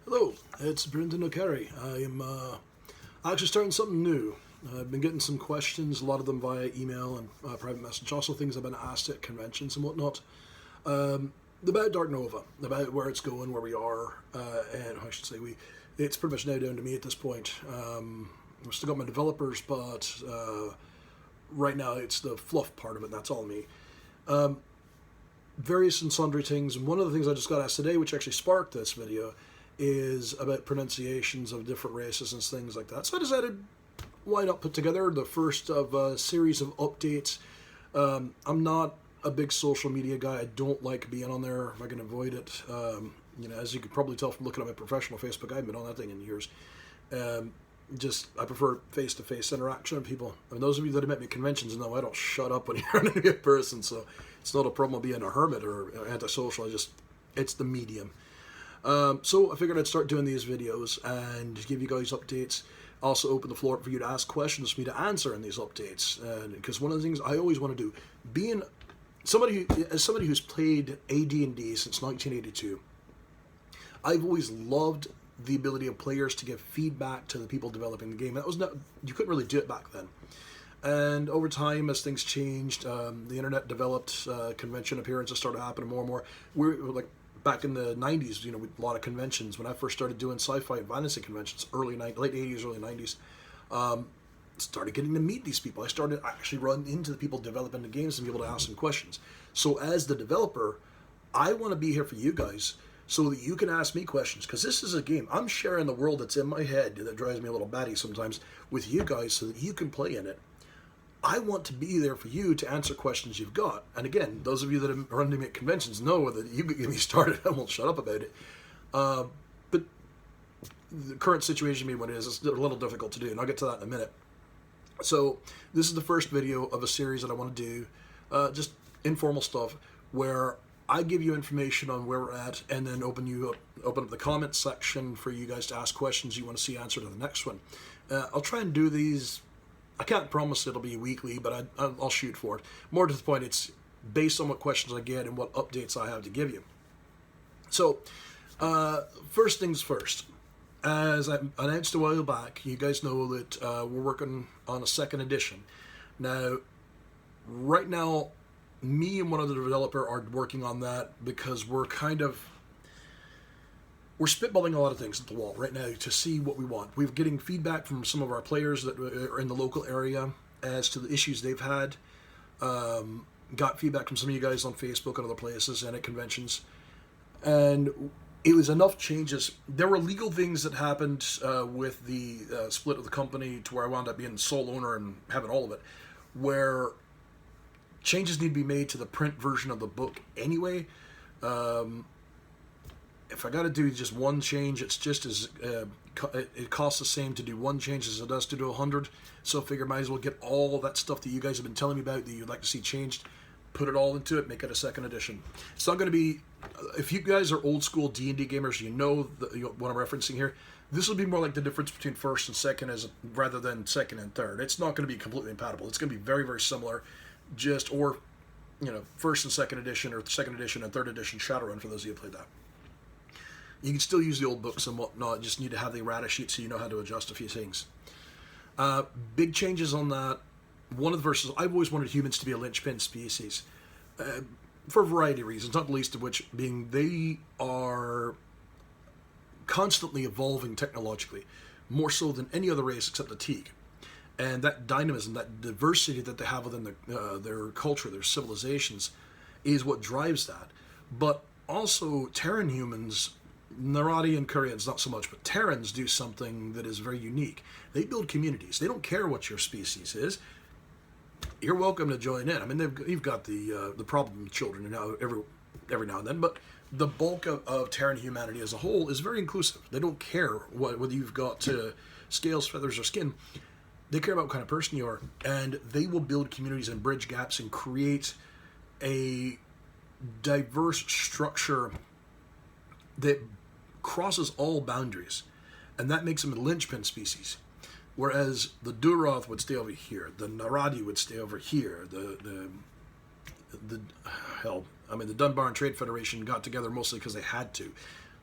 Hello, it's Brendan O'Carey. I am actually starting something new. I've been getting some questions, a lot of them via email and private message, also things I've been asked at conventions and whatnot, about Dark Nova, about where it's going, where we are, and I should say it's pretty much now down to me at this point. I've still got my developers, but right now it's the fluff part of it, that's all me. Various and sundry things, and one of the things I just got asked today, which actually sparked this video, is about pronunciations of different races and things like that. So I decided, why not put together the first of a series of updates. I'm not a big social media guy. I don't like being on there if I can avoid it. As you could probably tell from looking at my professional Facebook, I haven't been on that thing in years. I prefer face-to-face interaction with people. I mean, those of you that have met me at conventions know I don't shut up when you're an in person, so it's not a problem being a hermit or antisocial. It's the medium. So I figured I'd start doing these videos and give you guys updates. Also open the floor up for you to ask questions for me to answer in these updates. Because one of the things I always want to do, being somebody who's played AD&D since 1982, I've always loved the ability of players to give feedback to the people developing the game. You couldn't really do it back then. And over time, as things changed, the internet developed, convention appearances started happening more and more. We're like, back in the 90s, with a lot of conventions. When I first started doing sci-fi and fantasy conventions, late 80s, early 90s, started getting to meet these people. I started actually running into the people developing the games and be able to ask them questions. So as the developer, I want to be here for you guys so that you can ask me questions, because this is a game. I'm sharing the world that's in my head that drives me a little batty sometimes with you guys so that you can play in it. I want to be there for you to answer questions you've got. And again, those of you that have run into me at conventions know that you get me started. I won't shut up about it. But the current situation being what it is, it's a little difficult to do, and I'll get to that in a minute. So this is the first video of a series that I want to do, just informal stuff, where I give you information on where we're at, and then open up the comment section for you guys to ask questions you want to see answered in the next one. I'll try and do these. I can't promise it'll be weekly, but I'll shoot for it. More to the point, it's based on what questions I get and what updates I have to give you. So, first things first. As I announced a while back, you guys know that we're working on a second edition. Now, right now, me and one other developer are working on that because we're spitballing a lot of things at the wall right now to see what we want. We're getting feedback from some of our players that are in the local area as to the issues they've had. Got feedback from some of you guys on Facebook and other places and at conventions. And it was enough changes. There were legal things that happened with the split of the company to where I wound up being sole owner and having all of it, where changes need to be made to the print version of the book anyway. If I got to do just one change, it's just as it costs the same to do one change as it does to do 100. So I figure I might as well get all that stuff that you guys have been telling me about that you'd like to see changed, put it all into it, make it a second edition. It's not going to be, if you guys are old school D&D gamers, you know what I'm referencing here. This will be more like the difference between first and second rather than second and third. It's not going to be completely compatible. It's going to be very, very similar, first and second edition, or second edition and third edition Shadowrun for those of you who played that. You can still use the old books and whatnot, just need to have the errata sheet so you know how to adjust a few things. Big changes on that. One of the verses, I've always wanted humans to be a linchpin species, for a variety of reasons, not the least of which being they are constantly evolving technologically, more so than any other race except the Teague. And that dynamism, that diversity that they have within their culture, their civilizations, is what drives that. But also, Terran humans, Narati and Koreans not so much, but Terrans do something that is very unique. They build communities. They don't care what your species is. You're welcome to join in. I mean, you've got the problem children now every now and then, but the bulk of Terran humanity as a whole is very inclusive. They don't care whether you've got scales, feathers, or skin. They care about what kind of person you are, and they will build communities and bridge gaps and create a diverse structure that crosses all boundaries, and that makes them a linchpin species. Whereas the Duroth would stay over here, the Naradi would stay over here, the Dunbar and Trade Federation got together mostly because they had to.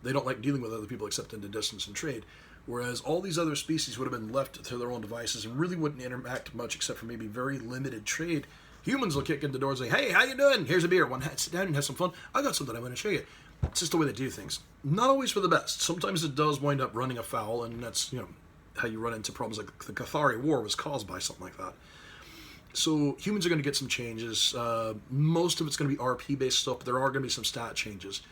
They don't like dealing with other people except in the distance and trade. Whereas all these other species would have been left to their own devices and really wouldn't interact much except for maybe very limited trade. Humans will kick in the door and say, hey, how you doing? Here's a beer. Want to sit down and have some fun? I got something I want to show you. It's just the way they do things. Not always for the best. Sometimes it does wind up running afoul, and that's, how you run into problems like the Cathari War was caused by something like that. So humans are going to get some changes. Most of it's going to be RP-based stuff, but there are going to be some stat changes.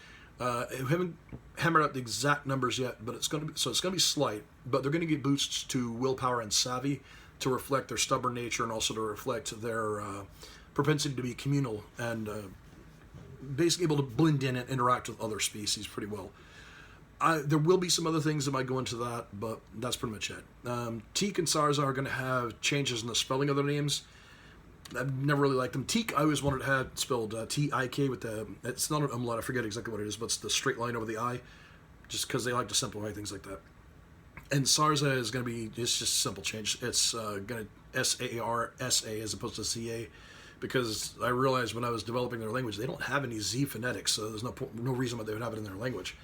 We haven't hammered out the exact numbers yet, but it's going to be slight. But they're going to get boosts to willpower and savvy to reflect their stubborn nature and also to reflect their propensity to be communal and basically able to blend in and interact with other species pretty well. There will be some other things that might go into that, but that's pretty much it. Teak and Sarza are going to have changes in the spelling of their names. I've never really liked them. Teak, I always wanted to have spelled T-I-K with the... It's not an umlaut, I forget exactly what it is, but it's the straight line over the I, just because they like to simplify things like that. And Sarza is going to be... It's just a simple change. It's going to S-A-R-S-A as opposed to C-A, because I realized when I was developing their language, they don't have any Z phonetics, so there's no reason why they would have it in their language.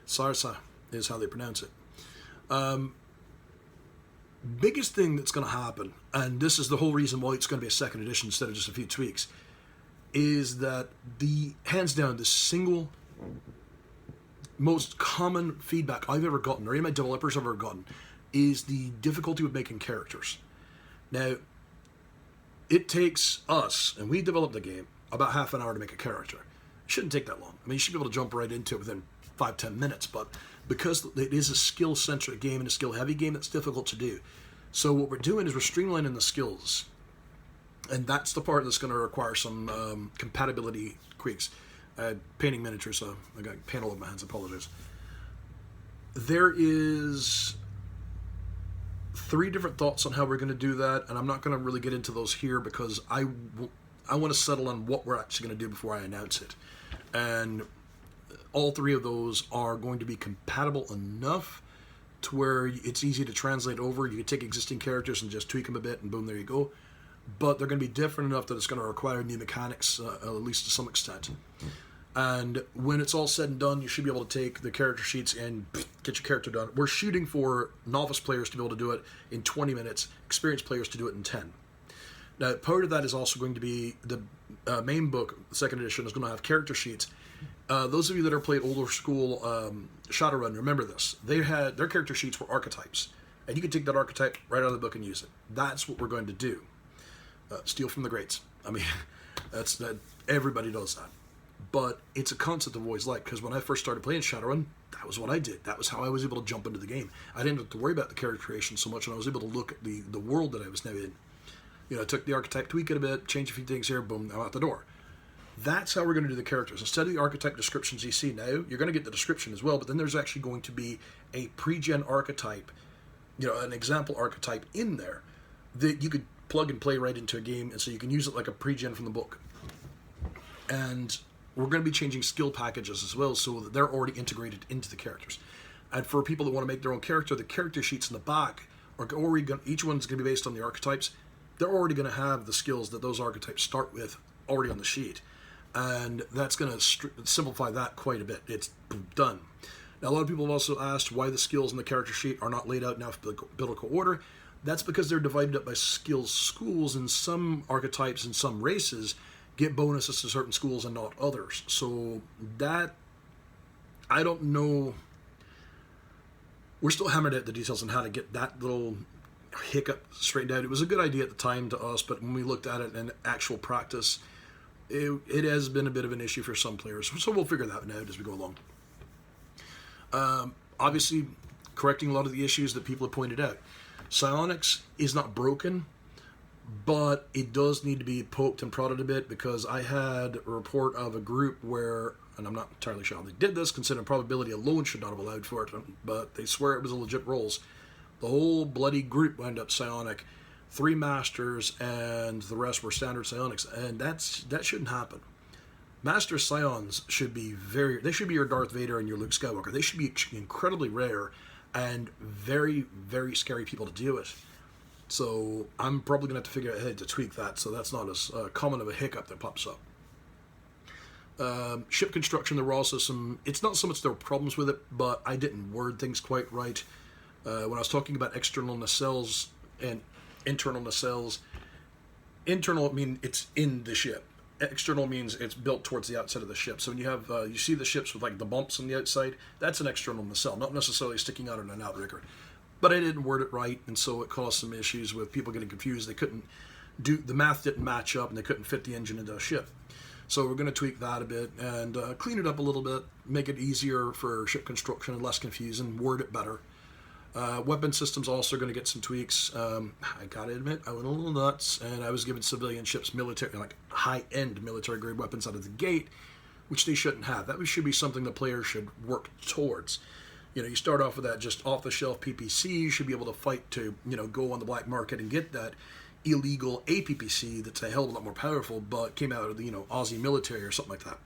Sarsa is how they pronounce it. Biggest thing that's going to happen, and this is the whole reason why it's going to be a second edition instead of just a few tweaks, is that hands down, the single most common feedback I've ever gotten, or any of my developers have ever gotten, is the difficulty with making characters. Now, it takes us, and we developed the game, about half an hour to make a character. It shouldn't take that long. I mean, you should be able to jump right into it within 5-10 minutes, but because it is a skill-centric game and a skill-heavy game, it's difficult to do. So what we're doing is we're streamlining the skills, and that's the part that's going to require some compatibility tweaks. Painting miniatures, so I got a panel of my hands, I apologize. There is 3 different thoughts on how we're going to do that, and I'm not going to really get into those here because I want to settle on what we're actually going to do before I announce it. And all 3 of those are going to be compatible enough to where it's easy to translate over. You can take existing characters and just tweak them a bit, and boom, there you go. But they're going to be different enough that it's going to require new mechanics, at least to some extent. And when it's all said and done, you should be able to take the character sheets and get your character done. We're shooting for novice players to be able to do it in 20 minutes, experienced players to do it in 10. Now, part of that is also going to be the main book, the second edition, is going to have character sheets. Those of you that have played older school Shadowrun, remember this. Their character sheets were archetypes. And you can take that archetype right out of the book and use it. That's what we're going to do. Steal from the greats. I mean, everybody does that. But it's a concept I've always liked, because when I first started playing Shadowrun, that was what I did. That was how I was able to jump into the game. I didn't have to worry about the character creation so much, and I was able to look at the world that I was now in. I took the archetype, tweak it a bit, change a few things here, boom, I'm out the door. That's how we're going to do the characters. Instead of the archetype descriptions you see now, you're going to get the description as well, but then there's actually going to be a pre-gen archetype, an example archetype in there that you could plug and play right into a game, and so you can use it like a pre-gen from the book. And we're going to be changing skill packages as well, so that they're already integrated into the characters. And for people that want to make their own character, the character sheets in the back are already going. Each one's going to be based on the archetypes. They're already going to have the skills that those archetypes start with already on the sheet, and that's going to simplify that quite a bit. It's done. Now, a lot of people have also asked why the skills in the character sheet are not laid out in alphabetical order. That's because they're divided up by skills schools, and some archetypes and some races get bonuses to certain schools and not others. So that, I don't know. We're still hammering out the details on how to get that little hiccup straightened out. It was a good idea at the time to us, but when we looked at it in actual practice, it has been a bit of an issue for some players. So we'll figure that out as we go along. Obviously, correcting a lot of the issues that people have pointed out. Psionics is not broken, but it does need to be poked and prodded a bit, because I had a report of a group where, and I'm not entirely sure how they did this, considering probability alone should not have allowed for it, but they swear it was a legit rolls. The whole bloody group wound up psionic, 3 masters, and the rest were standard psionics, and that shouldn't happen. Master Scions should be they should be your Darth Vader and your Luke Skywalker. They should be incredibly rare and very, very scary people to deal with. So I'm probably going to have to figure out how to tweak that, so that's not as common of a hiccup that pops up. Ship construction, there were also some, it's not so much there were problems with it, but I didn't word things quite right. When I was talking about external nacelles and internal nacelles, internal means it's in the ship. External means it's built towards the outside of the ship. So when you have, you see the ships with like the bumps on the outside, that's an external nacelle, not necessarily sticking out in an outrigger. But I didn't word it right, and so it caused some issues with people getting confused. They couldn't do, the math didn't match up, and they couldn't fit the engine into a ship. So we're going to tweak that a bit and clean it up a little bit, make it easier for ship construction and less confusing, word it better. Weapon systems also going to get some tweaks. I gotta admit, I went a little nuts, and I was giving civilian ships military, like high-end military-grade weapons out of the gate, which they shouldn't have. That should be something the player should work towards. You know, you start off with that just off-the-shelf PPC. You should be able to fight to, you know, go on the black market and get that illegal APPC that's a hell of a lot more powerful, but came out of the, you know, Aussie military or something like that.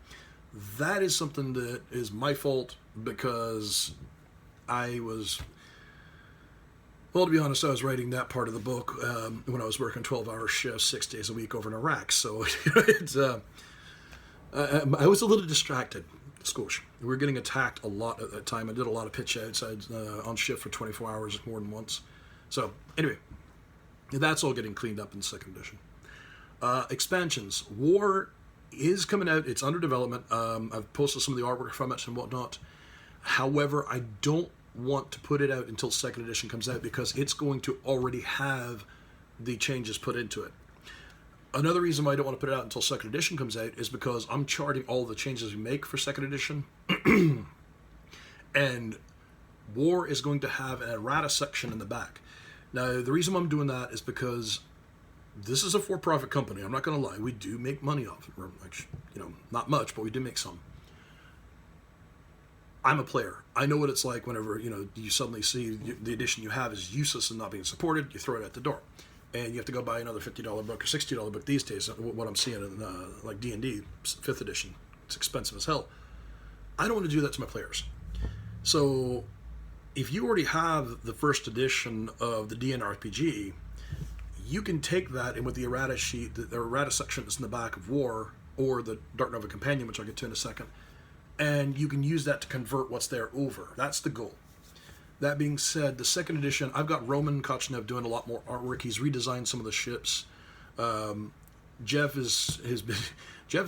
That is something that is my fault because I was... Well, to be honest, I was writing that part of the book when I was working 12-hour shifts 6 days a week over in Iraq. So it's, I was a little distracted. Squoosh. We were getting attacked a lot at that time. I did a lot of pitch outs. I was on shift for 24 hours more than once. So anyway, that's all getting cleaned up in the second edition. Expansions. War is coming out. It's under development. I've posted some of the artwork from it and whatnot. However, I don't want to put it out until second edition comes out because it's going to already have the changes put into it. Another reason why I don't want to put it out until second edition comes out is because I'm charting all the changes we make for second edition. And War is going to have an errata section in the back. Now, the reason why I'm doing that is because this is a for-profit company. I'm not going to lie. We do make money off it. We're, you know, not much, but we do make some. I'm a player. I know what it's like whenever, you know, you suddenly see the edition you have is useless and not being supported. You throw it at the door. And you have to go buy another $50 book or $60 book these days. What I'm seeing in like D&D 5th edition, it's expensive as hell. I don't want to do that to my players. So if you already have the first edition of the DNRPG, you can take that and with the errata sheet, the errata section that's in the back of War or the Dark Nova Companion, which I'll get to in a second, and you can use that to convert what's there over. That's the goal. That being said, the second edition, I've got Roman Kochnev doing a lot more artwork. He's redesigned some of the ships. Jeff has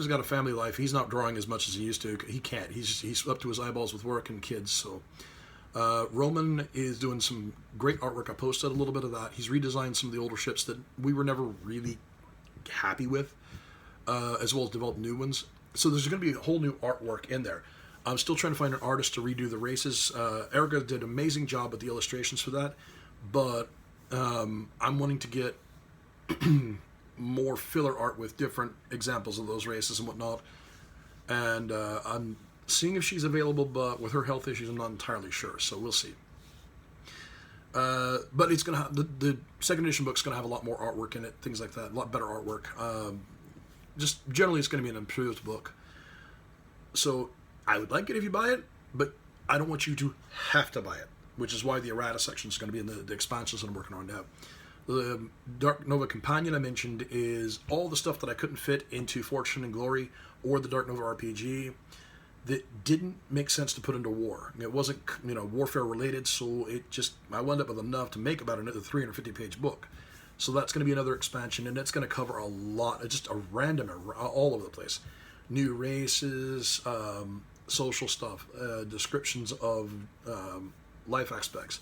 got a family life. He's not drawing as much as he used to. He can't. He's up to his eyeballs with work and kids. So Roman is doing some great artwork. I posted a little bit of that. He's redesigned some of the older ships that we were never really happy with, as well as developed new ones. So there's going to be a whole new artwork in there. I'm still trying to find an artist to redo the races. Erica did an amazing job with the illustrations for that, but I'm wanting to get more filler art with different examples of those races and whatnot. And I'm seeing if she's available, but with her health issues, I'm not entirely sure, so we'll see. But it's going to have, the second edition book's going to have a lot more artwork in it, things like that, a lot better artwork. Just generally, it's going to be an improved book. So I would like it if you buy it, but I don't want you to have to buy it, which is why the errata section is going to be in the expansions that I'm working on now. The Dark Nova Companion I mentioned is all the stuff that I couldn't fit into Fortune and Glory or the Dark Nova RPG that didn't make sense to put into War. It wasn't, you know, warfare related, so it just, I wound up with enough to make about another 350-page book. So that's going to be another expansion, and it's going to cover a lot, just a random, all over the place. New races, social stuff, descriptions of life aspects,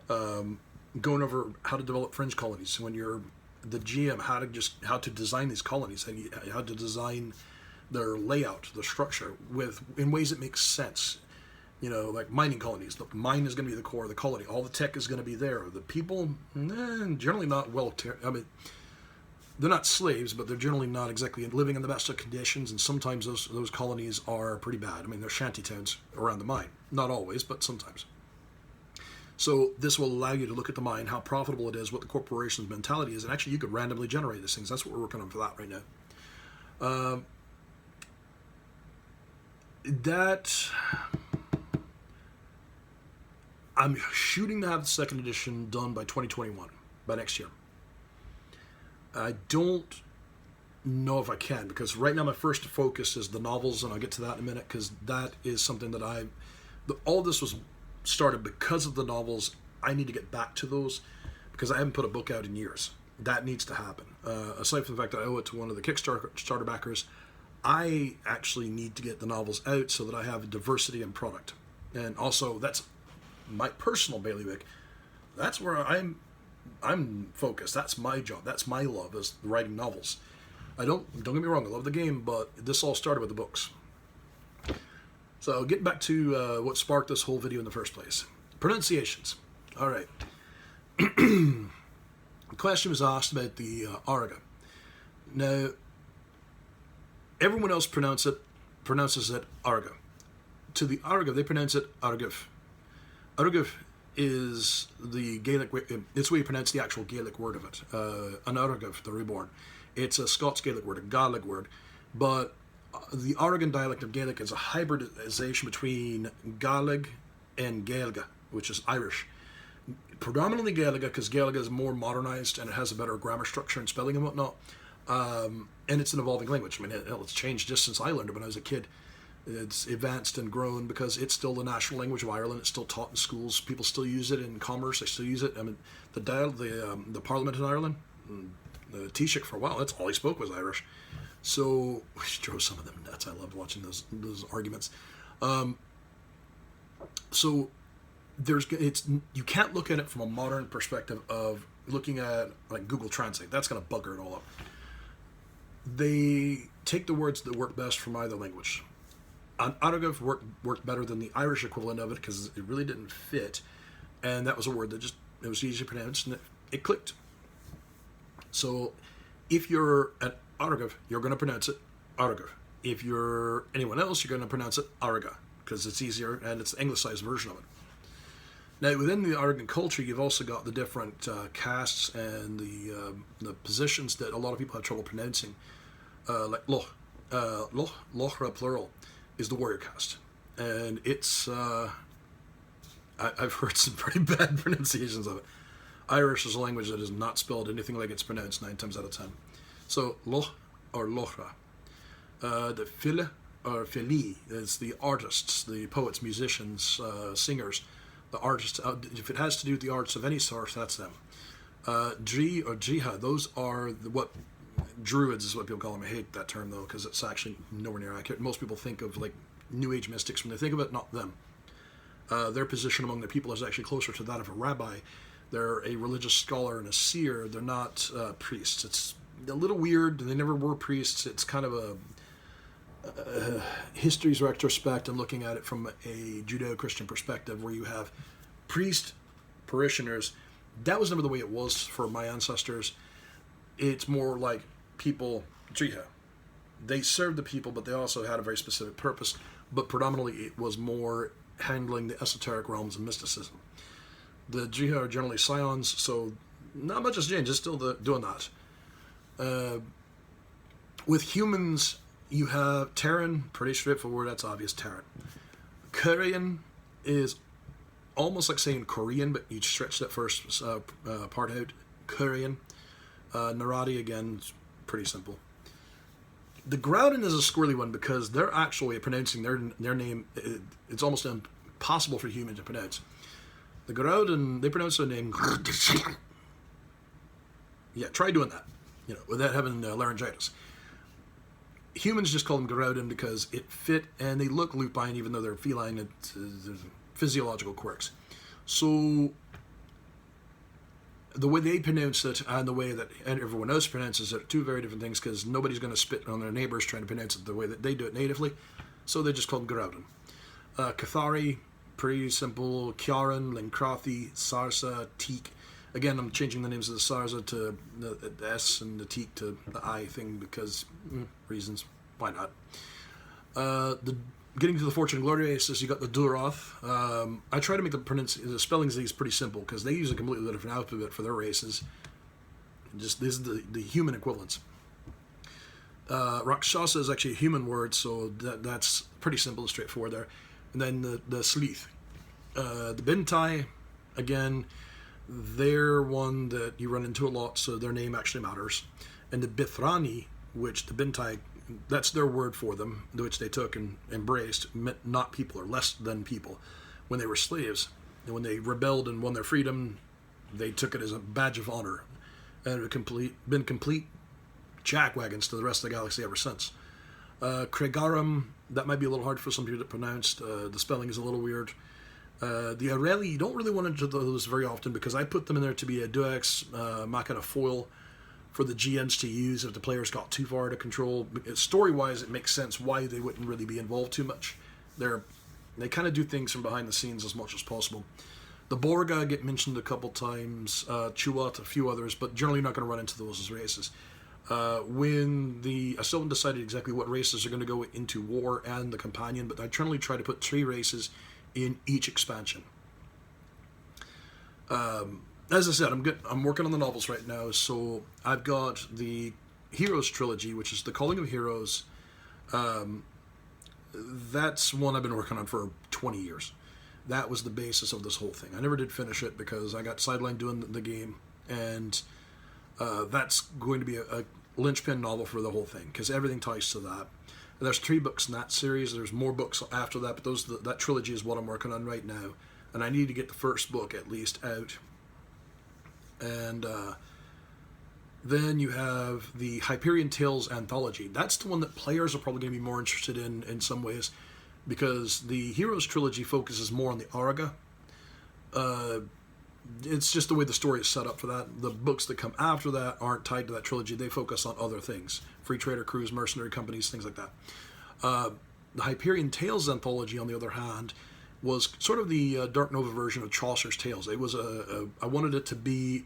going over how to develop fringe colonies. When you're the GM, how to design these colonies, and how to design their layout, the structure, in ways that make sense. You know, like mining colonies. The mine is going to be the core of the colony. All the tech is going to be there. The people, generally not I mean, they're not slaves, but they're generally not exactly living in the best of conditions, and sometimes those colonies are pretty bad. I mean, they're shanty towns around the mine. Not always, but sometimes. So this will allow you to look at the mine, how profitable it is, what the corporation's mentality is, and actually you could randomly generate these things. That's what we're working on for that right now. I'm shooting to have the second edition done by 2021, by next year. I don't know if I can, because right now my first focus is the novels, and I'll get to that in a minute, because that is something that all this was started because of the novels. I need to get back to those, because I haven't put a book out in years. That needs to happen. Aside from the fact that I owe it to one of the Kickstarter backers, I actually need to get the novels out so that I have diversity in product. And also, that's my personal bailiwick. That's where I'm focused. That's my job. That's my love, is writing novels. Don't get me wrong, I love the game, but this all started with the books. So getting back to what sparked this whole video in the first place. Pronunciations. All right. The question was asked about the Arga. Now, everyone else pronounces it Arga. To the Arga, they pronounce it Argif. Argif is the Gaelic way, it's the way you pronounce the actual Gaelic word of it. An Argif, the reborn. It's a Scots Gaelic word, a Gaelic word, but the Oregon dialect of Gaelic is a hybridization between Gaelic and Gaeilge, which is Irish. Predominantly Gaeilge, because Gaeilge is more modernized and it has a better grammar structure and spelling and whatnot. And it's an evolving language. I mean, it's changed just since I learned it when I was a kid. It's advanced and grown because it's still the national language of Ireland. It's still taught in schools. People still use it in commerce. They still use it. I mean, the Parliament in Ireland, the Taoiseach for a while, that's all he spoke was Irish. So, which drove some of them nuts. I loved watching those arguments. So you can't look at it from a modern perspective of looking at like Google Translate. That's going to bugger it all up. They take the words that work best from either language. An Argif worked better than the Irish equivalent of it because it really didn't fit, and that was a word that it was easy to pronounce and it clicked. So, if you're an Argif, you're going to pronounce it Argif. If you're anyone else, you're going to pronounce it Arga because it's easier and it's the anglicized version of it. Now, within the Argan culture, you've also got the different castes and the positions that a lot of people have trouble pronouncing. Like Lochra plural is the warrior caste, and it's I've heard some pretty bad pronunciations of it. Irish is a language that is not spelled anything like it's pronounced 9 times out of 10. So Loch or Lochra. The File or Fili is the artists, the poets, musicians, singers. The artists, if it has to do with the arts of any sort, that's them. Dri or Jiha, those are what druids is what people call them. I hate that term though because it's actually nowhere near accurate. Most people think of like New Age mystics when they think of it, not them. Their position among the people is actually closer to that of a rabbi. They're a religious scholar and a seer. They're not priests. It's a little weird. They never were priests. It's kind of a history's retrospect and looking at it from a Judeo-Christian perspective where you have priest, parishioners. That was never the way it was for my ancestors. It's more like people, Jiha. They served the people, but they also had a very specific purpose. But predominantly it was more handling the esoteric realms and mysticism. The Jiha are generally scions, so not much has changed. It's still doing that. With humans, you have Terran, pretty straightforward, that's obvious, Terran. Korean is almost like saying Korean, but you stretch that first part out. Korean. Narati, again, is pretty simple. The Groudon is a squirrely one because they're actually pronouncing their name, it's almost impossible for humans to pronounce. The Groudon, they pronounce their name. Yeah, try doing that, without having laryngitis. Humans just call them Groudon because it fit and they look lupine even though they're feline. It's physiological quirks. So the way they pronounce it and the way that everyone else pronounces it are two very different things because nobody's going to spit on their neighbors trying to pronounce it the way that they do it natively. So they just call them Groudon. Cathari, pretty simple. Kieran, Linkrothi, Sarsa, Teak. Again, I'm changing the names of the Sarsa to the S and the Teak to the I thing because reasons. Why not? Getting to the Fortune and Glory races, you got the Duroth. I try to make the spellings of these pretty simple because they use a completely different alphabet for their races. This is the human equivalents. Rakshasa is actually a human word, so that's pretty simple and straightforward there. And then the Sleeth. The Bintai, again, they're one that you run into a lot, so their name actually matters. And the Bithrani, which the Bintai, that's their word for them, which they took and embraced, meant not people or less than people when they were slaves. And when they rebelled and won their freedom, they took it as a badge of honor. And it been complete jackwagons to the rest of the galaxy ever since. Kregarum, that might be a little hard for some people to pronounce. The spelling is a little weird. The Areli, you don't really want into those very often because I put them in there to be a Deus Machina foil for the GMs to use if the players got too far out of control. Story-wise, it makes sense why they wouldn't really be involved too much. They kind of do things from behind the scenes as much as possible. The Borga get mentioned a couple times, Chuat, a few others, but generally you're not going to run into those as races. I still haven't decided exactly what races are going to go into War and the Companion, but I generally try to put 3 races in each expansion. As I said, I'm working on the novels right now, so I've got the Heroes trilogy, which is The Calling of Heroes. That's one I've been working on for 20 years. That was the basis of this whole thing. I never did finish it because I got sidelined doing the game, and that's going to be a linchpin novel for the whole thing because everything ties to that. And there's 3 books in that series. There's more books after that, but that trilogy is what I'm working on right now, and I need to get the first book at least out. And then you have the Hyperion Tales anthology. That's the one that players are probably going to be more interested in some ways, because the Heroes trilogy focuses more on the Araga. It's just the way the story is set up for that. The books that come after that aren't tied to that trilogy. They focus on other things. Free trader crews, mercenary companies, things like that. The Hyperion Tales anthology, on the other hand, was sort of the Dark Nova version of Chaucer's Tales. It was I wanted it to be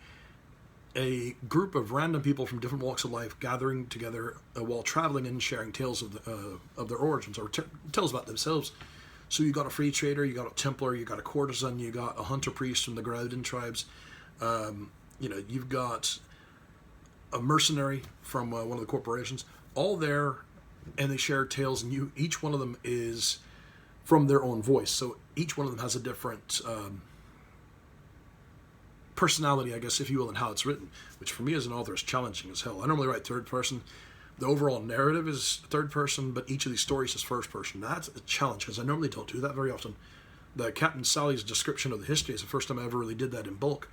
a group of random people from different walks of life gathering together while traveling and sharing tales of their origins, or tales about themselves. So you got a free trader, you got a Templar, you got a courtesan, you got a hunter priest from the Groudon tribes. You've got a mercenary from one of the corporations, all there, and they share tales, and each one of them is from their own voice. So each one of them has a different personality, I guess, if you will, in how it's written, which for me as an author is challenging as hell. I normally write third person. The overall narrative is third person, but each of these stories is first person. That's a challenge because I normally don't do that very often. The Captain Sally's description of the history is the first time I ever really did that in bulk.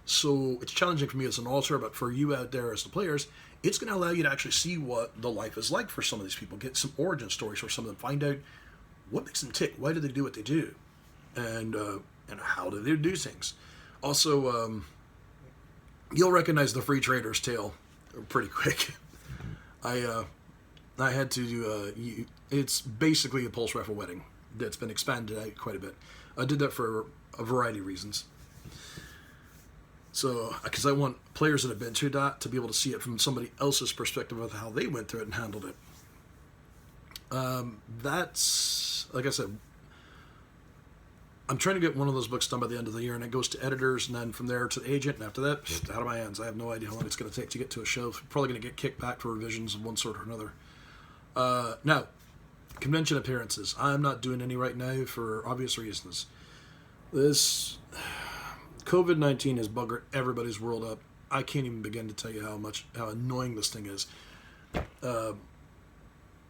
So it's challenging for me as an author, but for you out there as the players, it's going to allow you to actually see what the life is like for some of these people, get some origin stories for some of them, find out what makes them tick, why do they do what they do, and how do they do things. Also, you'll recognize the free trader's tale pretty quick. I had to do it's basically a pulse rifle wedding that's been expanded out quite a bit. I did that for a variety of reasons. So, because I want players that have been through that to be able to see it from somebody else's perspective of how they went through it and handled it. That's, like I said, I'm trying to get one of those books done by the end of the year, and it goes to editors, and then from there to the agent, and after that, out of my hands. I have no idea how long it's going to take to get to a shelf. Probably going to get kicked back for revisions of one sort or another. Now, convention appearances. I'm not doing any right now for obvious reasons. This COVID-19 has buggered everybody's world up. I can't even begin to tell you how annoying this thing is.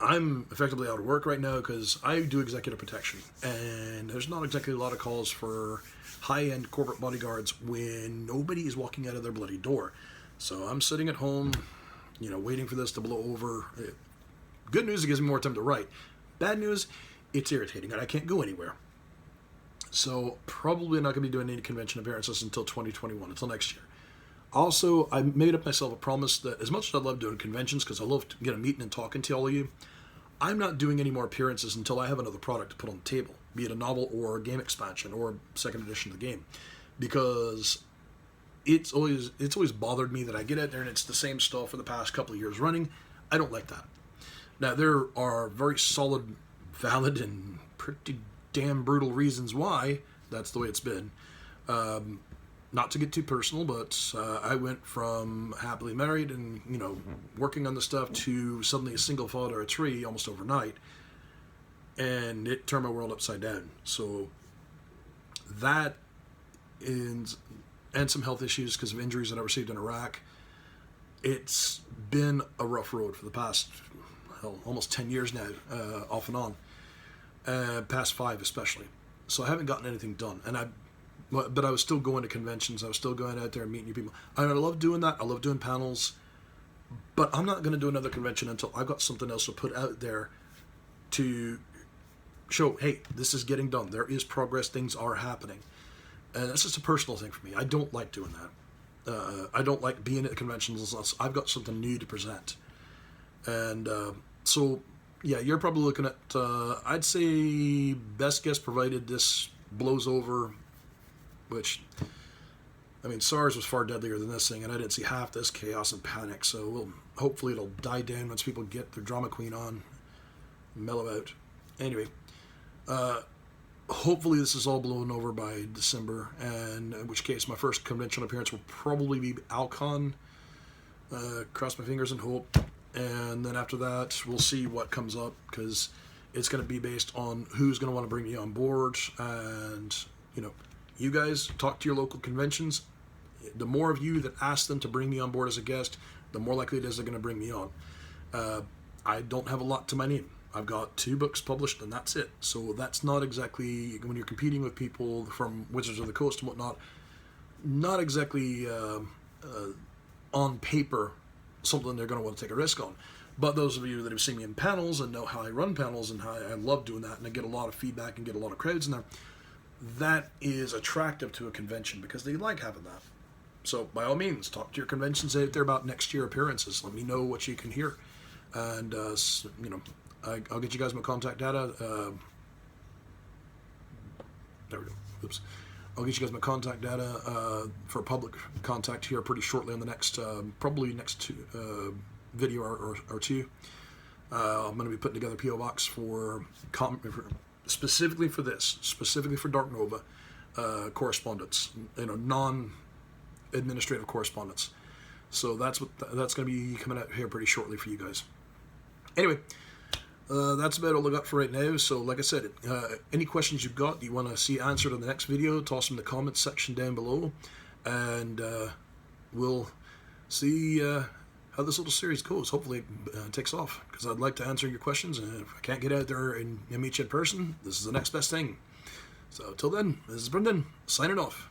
I'm effectively out of work right now because I do executive protection, and there's not exactly a lot of calls for high-end corporate bodyguards when nobody is walking out of their bloody door. So I'm sitting at home, waiting for this to blow over. Good news, it gives me more time to write. Bad news, it's irritating, and I can't go anywhere. So probably not going to be doing any convention appearances until 2021, until next year. Also, I made up myself a promise that as much as I love doing conventions, because I love meeting and talking to all of you, I'm not doing any more appearances until I have another product to put on the table, be it a novel or a game expansion or second edition of the game, because it's always bothered me that I get out there and it's the same stuff for the past couple of years running. I don't like that. Now, there are very solid, valid, and pretty damn brutal reasons why that's the way it's been. Not to get too personal, but I went from happily married and, working on the stuff to suddenly a single father of 3 almost overnight. And it turned my world upside down. So that is, and some health issues because of injuries that I received in Iraq. it's been a rough road for the past, hell, almost 10 years now, off and on, past 5 especially. So I haven't gotten anything done, but I was still going to conventions. I was still going out there and meeting new people. And I love doing that. I love doing panels, but I'm not going to do another convention until I've got something else to put out there to show, hey, this is getting done. There is progress. Things are happening. And that's just a personal thing for me. I don't like doing that. I don't like being at conventions unless I've got something new to present. And so, yeah, you're probably looking at, I'd say, best guess provided this blows over, which, I mean, SARS was far deadlier than this thing, and I didn't see half this chaos and panic, so hopefully it'll die down once people get their drama queen on, mellow out. Anyway, hopefully this is all blown over by December, and in which case my first convention appearance will probably be Alcon. Cross my fingers and hope. And then after that, we'll see what comes up, because it's going to be based on who's going to want to bring me on board. And, you know, you guys talk to your local conventions. The more of you that ask them to bring me on board as a guest, the more likely it is they're going to bring me on. I don't have a lot to my name. I've got 2 books published, and that's it. So that's not exactly, when you're competing with people from Wizards of the Coast and whatnot, not exactly on paper something they're going to want to take a risk on. But those of you that have seen me in panels and know how I run panels and how I love doing that, and I get a lot of feedback and get a lot of crowds in there, that is attractive to a convention because they like having that. So by all means, talk to your conventions out there about next year appearances. Let me know what you can hear. And, you know, I'll get you guys my contact data. There we go. Oops. I'll get you guys my contact data for public contact here pretty shortly on the next, probably next video or 2. I'm going to be putting together a P.O. box for specifically for this, specifically for Dark Nova correspondence, you know, non-administrative correspondence. So that's going to be coming out here pretty shortly for you guys. Anyway, that's about all I got for right now. So like I said, any questions you've got, you want to see answered in the next video, toss them in the comments section down below, and we'll see how this little series goes. Hopefully it takes off, because I'd like to answer your questions, and if I can't get out there and meet you in person, this is the next best thing. So till then, this is Brendan, signing off.